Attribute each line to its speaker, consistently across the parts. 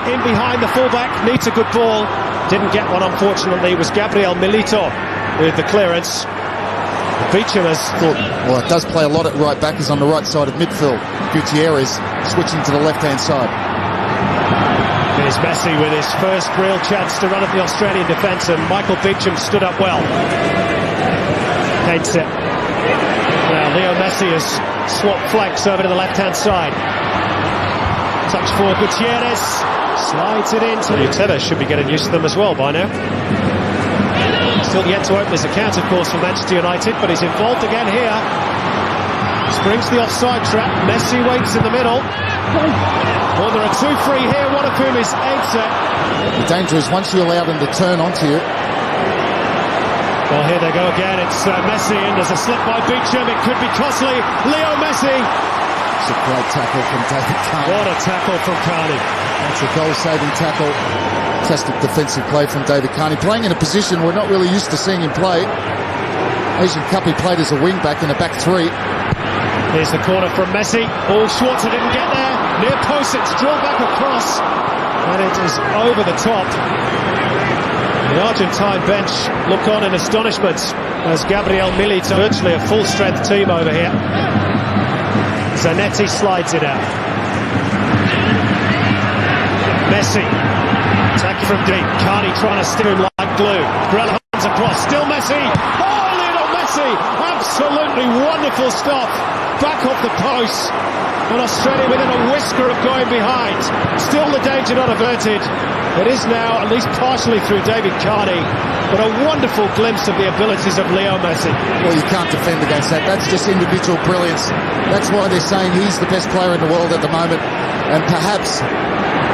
Speaker 1: in behind the fullback, needs a good ball. Didn't get one, unfortunately. It was Gabriel Milito with the clearance. Beecham has thought,
Speaker 2: well, it does play a lot at right back. Is on the right side of midfield. Gutierrez switching to the left-hand side.
Speaker 1: Here's Messi with his first real chance to run at the Australian defence, and Michael Beecham stood up well. Hates it. Now Leo Messi has swapped flanks over to the left-hand side. Touch for Gutierrez. Slides it into... Tevez should be getting used to them as well by now. Still yet to open his account, of course, for Manchester United, but he's involved again here. Springs the offside trap. Messi waits in the middle. Well, there are two free here, one of whom is Aitse.
Speaker 2: The danger is once you allow them to turn onto you.
Speaker 1: Well, here they go again. It's Messi, and there's a slip by Beecham. It could be costly. Leo Messi.
Speaker 2: It's a great tackle from David Carney.
Speaker 1: What a tackle from Carney.
Speaker 2: That's a goal-saving tackle. Fantastic defensive play from David Carney. Playing in a position we're not really used to seeing him play. Asian Cup, he played as a wing-back in a back three.
Speaker 1: Here's the corner from Messi. Oh, Schwarzer didn't get there. Near post, it's drilled back across. And it is over the top. The Argentine bench look on in astonishment as Gabriel Milito, virtually a full-strength team over here. Zanetti slides it out. Messi, attack from deep. Carney trying to steer him like glue. Grella hands across, still Messi. Oh, Lionel Messi! Absolutely wonderful stuff. Back off the post. And Australia within a whisker of going behind. Still the danger not averted. It is now at least partially through David Carney, but a wonderful glimpse of the abilities of Leo Messi.
Speaker 2: Well, you can't defend against that. That's just individual brilliance. That's why they're saying he's the best player in the world at the moment, and perhaps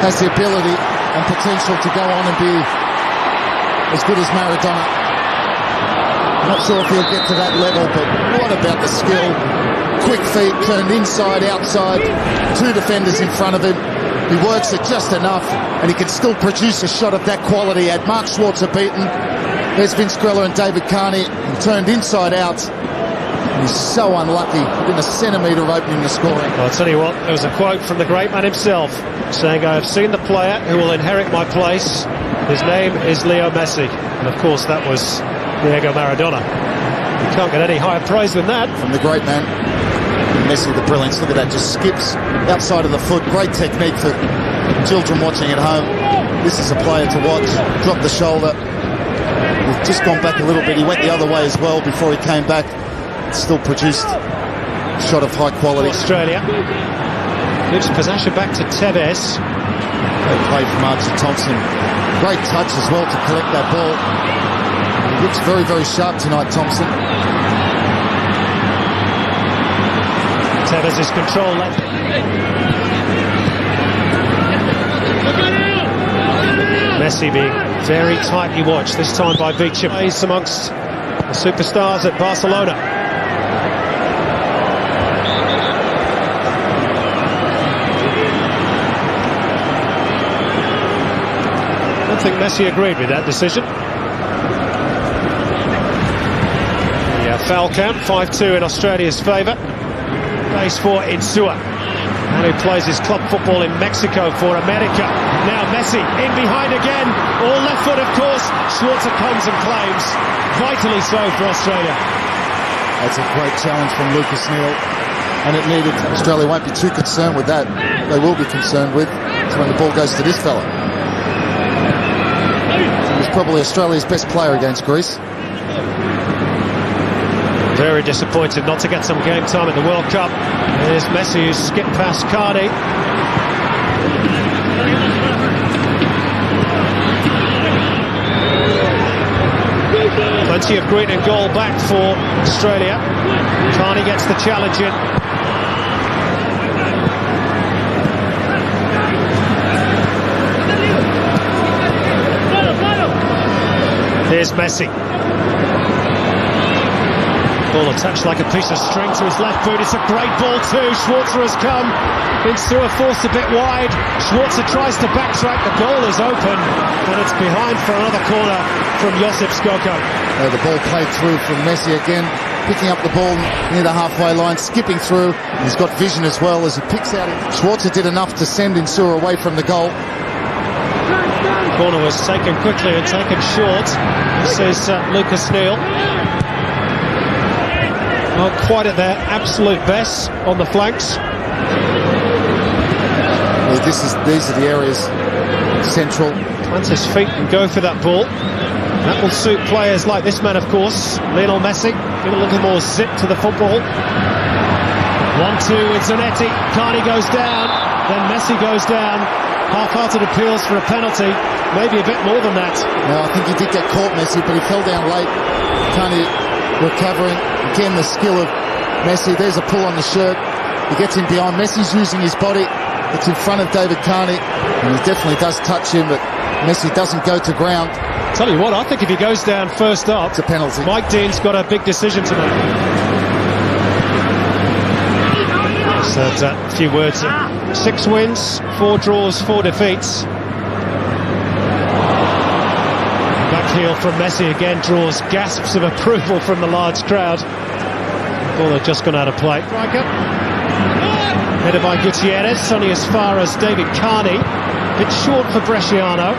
Speaker 2: has the ability and potential to go on and be as good as Maradona. Not sure if he'll get to that level, but what about the skill? Quick feet, turned inside, outside, two defenders in front of him. He works it just enough, and he can still produce a shot of that quality. Had Mark Schwarzer beaten, there's Vince Grella and David Carney, who turned inside out. He's so unlucky, within a centimetre of opening the scoring.
Speaker 1: Well, I'll tell you what, there was a quote from the great man himself, saying, I have seen the player who will inherit my place. His name is Leo Messi. And of course, that was Diego Maradona. You can't get any higher praise than that.
Speaker 2: From the great man. Messi, the brilliance. Look at that, just skips outside of the foot. Great technique for children watching at home. This is a player to watch. Drop the shoulder. He's just gone back a little bit. He went the other way as well before he came back. Still produced a shot of high quality.
Speaker 1: Australia gives possession back to Tevez.
Speaker 2: Great play from Archie Thompson. Great touch as well to collect that ball. He looks very, very sharp tonight, Thompson.
Speaker 1: Tevez is control left. Messi being very tightly watched, this time by Beecham. He's amongst the superstars at Barcelona. I don't think Messi agreed with that decision. Yeah, foul count, 5-2 in Australia's favour. Place for Insua, and who plays his club football in Mexico for America. Now Messi in behind again, all left foot of course. Schwarzer comes and claims, vitally so for Australia.
Speaker 2: That's a great challenge from Lucas Neal, and it needed. Australia won't be too concerned with that. They will be concerned with when the ball goes to this fella. He was probably Australia's best player against Greece.
Speaker 1: Very disappointed not to get some game time in the World Cup. Here's Messi who's skipped past Carney. Plenty of green and goal back for Australia. Carney gets the challenge in. Here's Messi. Ball attached like a piece of string to his left boot. It's a great ball too. Schwarzer has come. Insua forced a bit wide. Schwarzer tries to backtrack. The goal is open, and it's behind for another corner from Josip Skoko.
Speaker 2: The ball played through from Messi again, picking up the ball near the halfway line, skipping through. He's got vision as well as he picks out. Schwarzer did enough to send Insua away from the goal.
Speaker 1: Corner was taken quickly and taken short. This is Lucas Neal. Not quite at their absolute best on the flanks.
Speaker 2: Well, these are the areas central.
Speaker 1: Plants his feet and go for that ball. That will suit players like this man, of course, Lionel Messi. Give a little more zip to the football. 1-2 with Zanetti. Carney goes down, then Messi goes down. Half-hearted appeals for a penalty, maybe a bit more than that.
Speaker 2: No, I think he did get caught, Messi, but he fell down late. Carney recovering. Again, the skill of Messi. There's a pull on the shirt. He gets in behind. Messi's using his body. It's in front of David Carney, and he definitely does touch him, but Messi doesn't go to ground.
Speaker 1: Tell you what, I think if he goes down first up,
Speaker 2: it's a penalty.
Speaker 1: Mike Dean's got a big decision to make. So a few words. 6 wins, 4 draws, 4 defeats. Back heel from Messi again draws gasps of approval from the large crowd. Ball had just gone out of play. Headed by Gutierrez, only as far as David Carney. Bit short for Bresciano.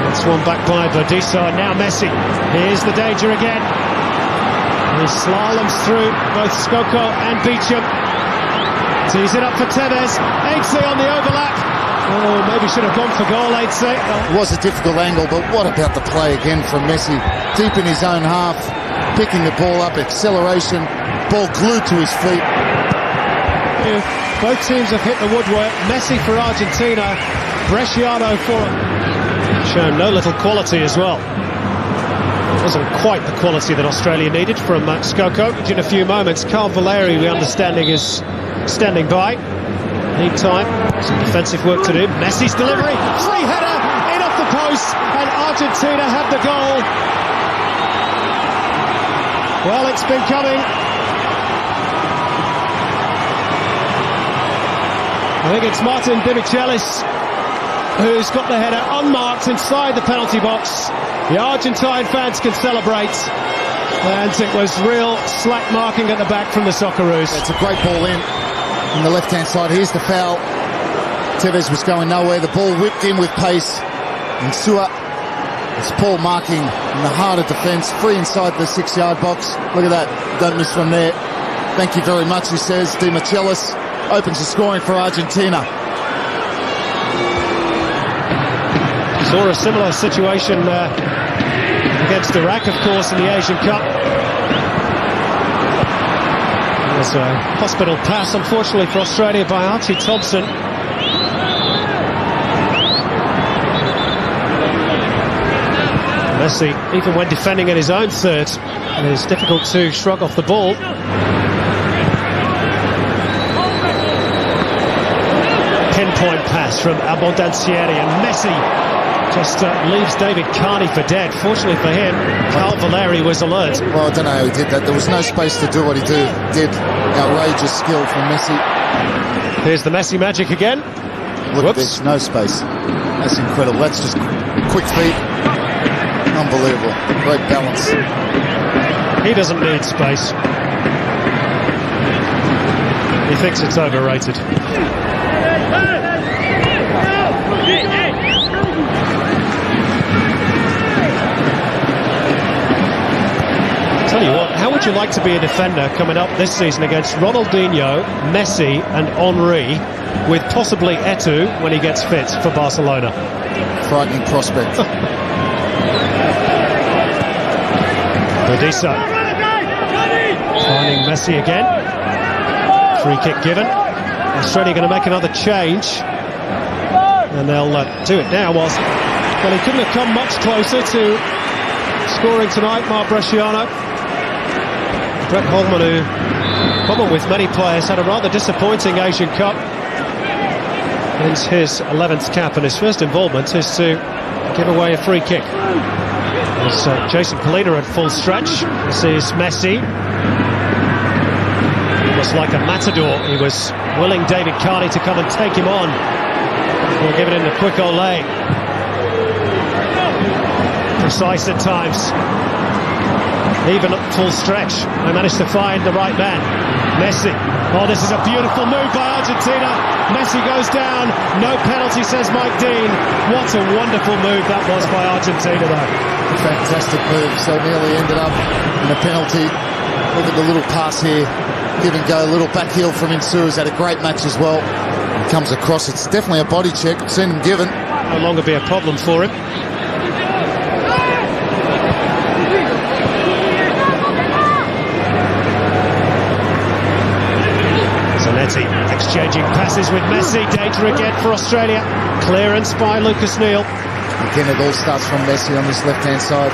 Speaker 1: That's one back by Bordisa, and now Messi. Here's the danger again. He slaloms through both Skoko and Beecham. Tees it up for Tevez. Aitse on the overlap. Oh, maybe should have gone for goal, Aitse.
Speaker 2: It was a difficult angle, but what about the play again from Messi? Deep in his own half, picking the ball up, acceleration, ball glued to his feet.
Speaker 1: Both teams have hit the woodwork. Messi for Argentina, Bresciano for... Shown no little quality as well. Wasn't quite the quality that Australia needed from Skoko. In a few moments, Carl Valeri, the understanding, is standing by. Need time, some defensive work to do. Messi's delivery, free header, in off the post, and Argentina have the goal. Well, it's been coming. I think it's Martin Demichelis who's got the header unmarked inside the penalty box. The Argentine fans can celebrate, and it was real slack marking at the back from the Socceroos.
Speaker 2: It's a great ball in on the left-hand side. Here's the foul. Tevez was going nowhere. The ball whipped in with pace. And Sua, it's Paul marking in the heart of defence, free inside the 6-yard box. Look at that. Don't miss from there. Thank you very much, he says. Di Michelis opens the scoring for Argentina.
Speaker 1: Saw a similar situation against Iraq, of course, in the Asian Cup. There's a hospital pass, unfortunately, for Australia by Archie Thompson. Messi, even when defending in his own third, it is difficult to shrug off the ball. Pinpoint pass from Abondancieri, and Messi just leaves David Carney for dead. Fortunately for him, Carl Valeri was alert.
Speaker 2: Well, I don't know how he did that. There was no space to do what he did. Outrageous skill from Messi.
Speaker 1: Here's the Messi magic again.
Speaker 2: Look at this, no space. That's incredible. That's just quick feet. Unbelievable. Great balance.
Speaker 1: He doesn't need space. He thinks it's overrated. Tell you what, how would you like to be a defender coming up this season against Ronaldinho, Messi and Henry, with possibly Eto'o when he gets fit for Barcelona?
Speaker 2: Frightening prospect.
Speaker 1: Bordisa finding Messi again. Free kick given. Australia going to make another change, and they'll do it now. Well, he couldn't have come much closer to scoring tonight, Mark Bresciano. Brett Holman, who, common with many players, had a rather disappointing Asian Cup. Wins his 11th cap, and his first involvement is to give away a free kick. As Jason Polina at full stretch. This is Messi. Almost like a matador, he was willing David Carney to come and take him on. We'll give it in the quick Olay. Precise at times. Even at full stretch, they managed to find the right man. Messi Oh, this is a beautiful move by Argentina. Messi goes down. No penalty, says Mike Dean. What a wonderful move that was by Argentina, though.
Speaker 2: A fantastic move. So nearly ended up in a penalty. Look at the little pass here. Give and go. A little back heel from Insua. He's had a great match as well. He comes across. It's definitely a body check. I've seen him given.
Speaker 1: No longer be a problem for him. Zanetti exchanging passes with Messi. Danger again for Australia. Clearance by Lucas Neal.
Speaker 2: Again, it all starts from Messi on this left-hand side.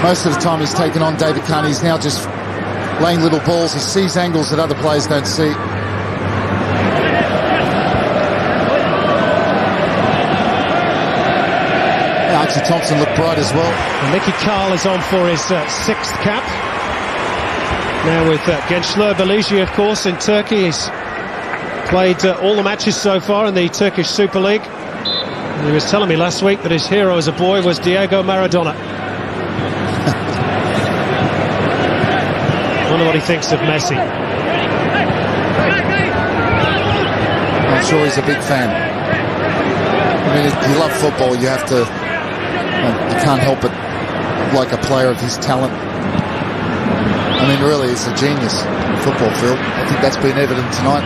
Speaker 2: Most of the time he's taken on David Carney. He's now just laying little balls. He sees angles that other players don't see. Archie Thompson looked bright as well.
Speaker 1: And Nicky Carl is on for his sixth cap. Now with Gençler Birliği, of course, in Turkey. He's played all the matches so far in the Turkish Super League. And he was telling me last week that his hero as a boy was Diego Maradona. I wonder what he thinks of Messi.
Speaker 2: I'm sure he's a big fan. I mean, if you love football, you have to... You can't help but like a player of his talent. I mean, really, he's a genius in the football field. I think that's been evident tonight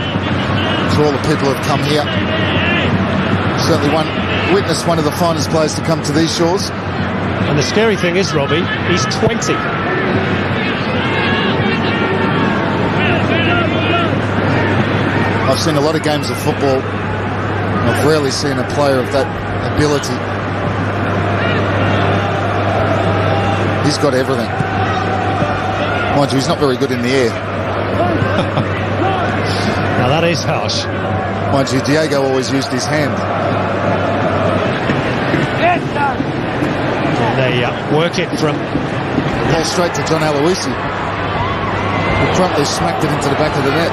Speaker 2: to all the people who have come here. Certainly witnessed one of the finest players to come to these shores.
Speaker 1: And the scary thing is, Robbie, he's 20.
Speaker 2: I've seen a lot of games of football. I've rarely seen a player of that ability. He's got everything. Mind you, he's not very good in the air.
Speaker 1: Now that is harsh.
Speaker 2: Mind you, Diego always used his hand.
Speaker 1: And they work it from...
Speaker 2: Ball straight to John Aloisi, who promptly smacked it into the back of the net.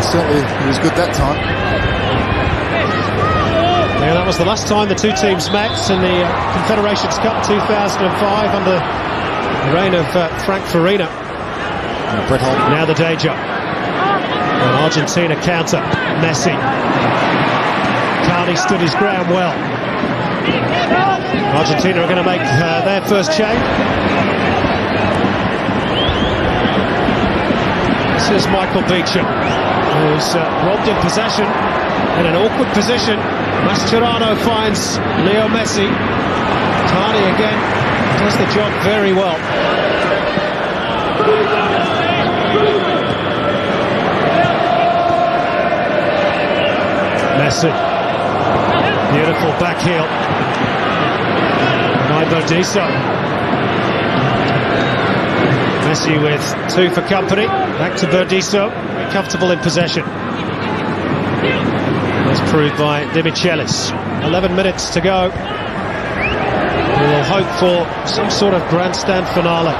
Speaker 2: Certainly he was good that time.
Speaker 1: Yeah, that was the last time the two teams met in the Confederations Cup 2005 under the reign of Frank Farina.
Speaker 2: Brett Holt.
Speaker 1: Now the danger. And Argentina counter. Messi. Carney stood his ground well. Argentina are going to make their first change. This is Michael Beecham, who's robbed in possession in an awkward position. Mascherano finds Leo Messi. Carney again does the job very well. Messi. Beautiful back heel by Berdiso. Messi with two for company. Back to Berdiso. Very comfortable in possession. As proved by De Michelis. 11 minutes to go. We will hope for some sort of grandstand finale.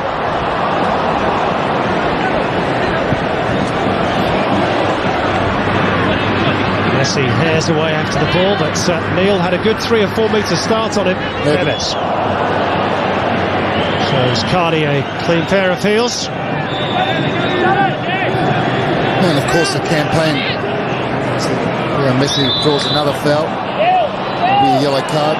Speaker 1: Messi hairs away after the ball, but Neal had a good 3 or 4 metre start on him. Neves shows Carney a clean pair of heels.
Speaker 2: And of course the campaign. Yeah, Messi draws another foul. It'll be a yellow card.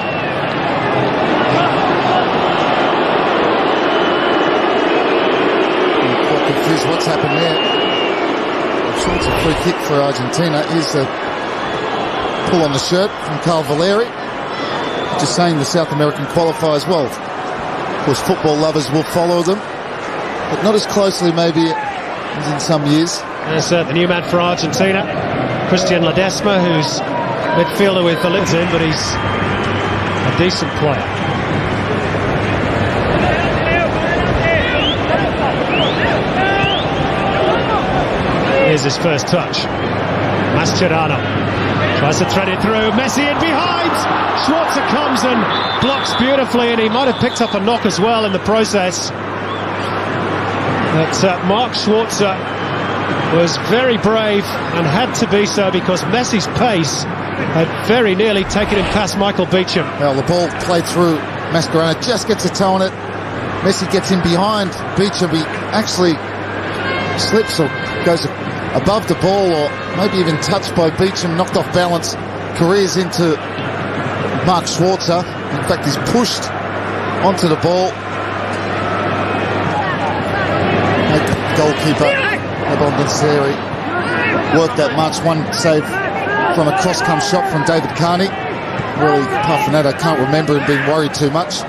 Speaker 2: I'm quite confused what's happened there. I'm sure it's a free kick for Argentina. Here's a pull on the shirt from Carl Valeri. Just saying the South American qualifiers, well, of course football lovers will follow them, but not as closely maybe as in some years.
Speaker 1: There's the new man for Argentina, Christian Ledesma, who's midfielder with Valencia, but he's a decent player. Here's his first touch. Mascherano tries to thread it through. Messi in behind. Schwarzer comes and blocks beautifully, and he might have picked up a knock as well in the process. But Mark Schwarzer was very brave and had to be so because Messi's pace had very nearly taken him past Michael Beecham.
Speaker 2: Well, the ball played through. Mascherano just gets a toe on it. Messi gets in behind Beecham. He actually slips or goes a above the ball, or maybe even touched by Beecham, knocked off balance, careers into Mark Schwarzer. In fact, he's pushed onto the ball. Goalkeeper Abondanseri worked that much. One save from a cross-come shot from David Carney. Really, apart from that, I can't remember him being worried too much.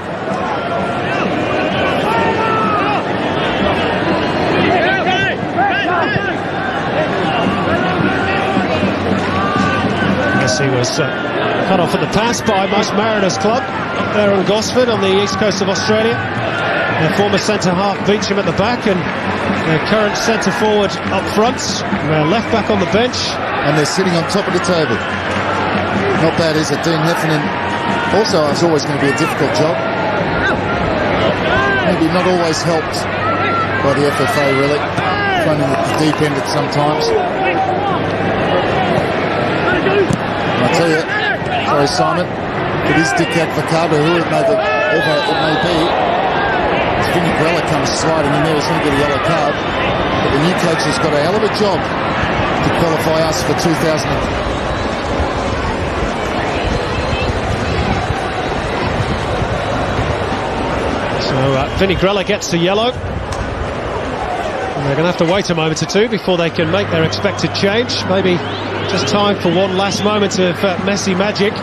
Speaker 1: Messi was cut off at the pass by most Mariners club up there in Gosford on the east coast of Australia. Their former centre-half Beecham at the back, and their current centre-forward up front. Their left-back on the bench.
Speaker 2: And they're sitting on top of the table. Not bad, is it? Dean Heffernan also is always going to be a difficult job. Maybe not always helped by the FFA, really. Running at the deep end at sometimes. And I tell you, sorry Simon, it is Dick Advocado, who it may be. Vinny Grella comes sliding in there, he's going to get a yellow card. But the new coach has got a hell of a job to qualify us for 2000.
Speaker 1: So Vinny Grella gets the yellow. And they're going to have to wait a moment or two before they can make their expected change. Maybe just time for one last moment of Messi magic.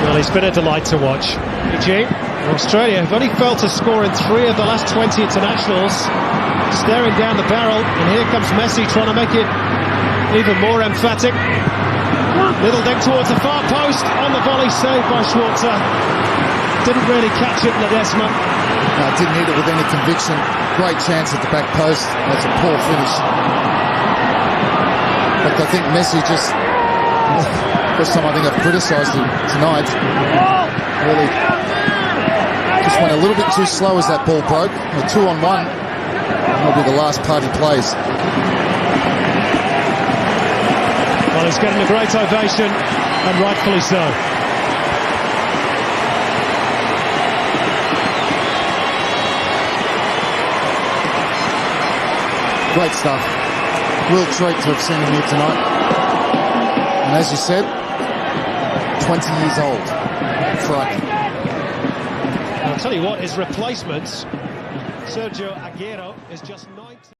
Speaker 1: Well, he's been a delight to watch. Eugene, Australia have only failed to score in 3 of the last 20 internationals. Staring down the barrel, and here comes Messi trying to make it even more emphatic. Little dig towards the far post, on the volley, saved by Schwarzer. Didn't really catch it in the Ledesma.
Speaker 2: No, didn't hit it with any conviction. Great chance at the back post. That's a poor finish. But I think Messi just... First time I think I've criticised him tonight. Really just went a little bit too slow as that ball broke. A 2-on-1 will be the last part he plays.
Speaker 1: Well, he's getting a great ovation, and rightfully so.
Speaker 2: Great stuff. Real treat to have seen him here tonight. And as you said, 20 years old. Frightening.
Speaker 1: I'll tell you what, his replacement, Sergio Aguero, is just 19.